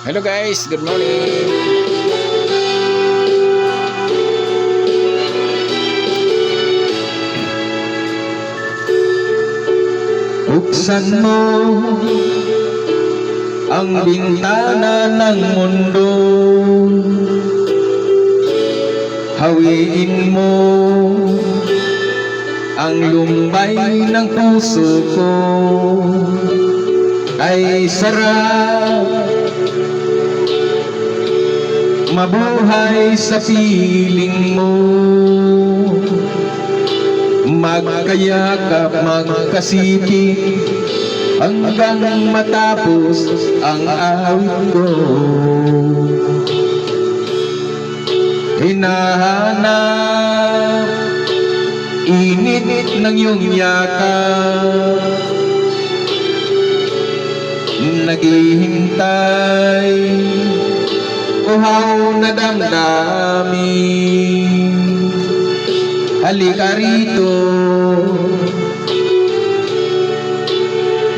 Hello guys, good morning. Buksan mo ang bintana ng mundo, hawiin mo ang lumbay ng puso ko. Ay sarap mabuhay sa piling mo, magkayakap, magkasipit hanggang matapos ang awit ko. Hinahanap init ng iyong yakap, naghihintay uhaw na damdamin. Halika rito,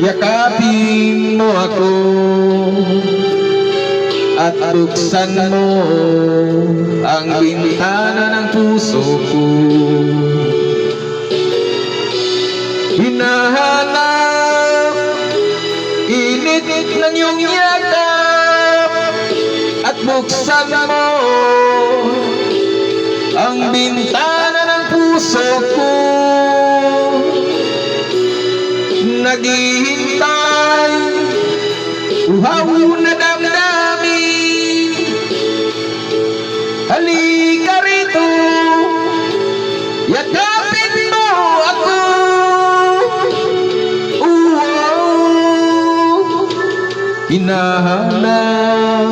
yakapin mo ako at buksan mo ang bintana ng puso ko. Hinahanap init ng iyong yakap at buksan mo ang bintana ng puso ko. Naghihintay uhaw na damdamin. Halika rito, yakapin mo ako. Hinahanap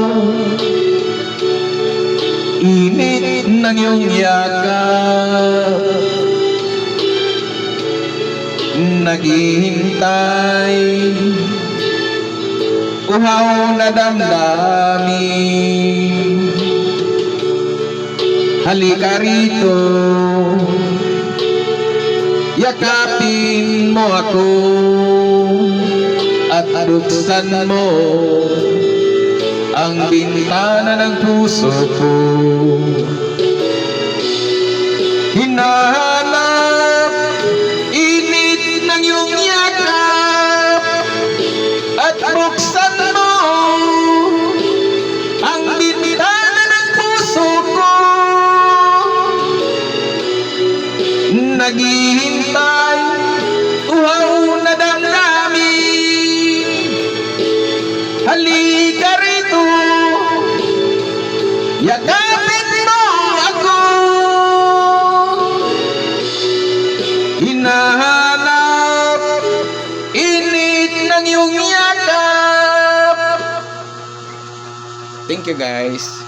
init ng iyong yakap, naghihintay uhaw na damdamin. Halika rito, yakapin mo ako at buksan mo ang bintana ng puso ko. Hinahanap init ng iyong yakap at buksan mo ang bintana ng puso ko. Naghihintay uhaw na damdamin. Halika rito, yakapin mo ako. Hinahanap init ng iyong yakap. Thank you guys.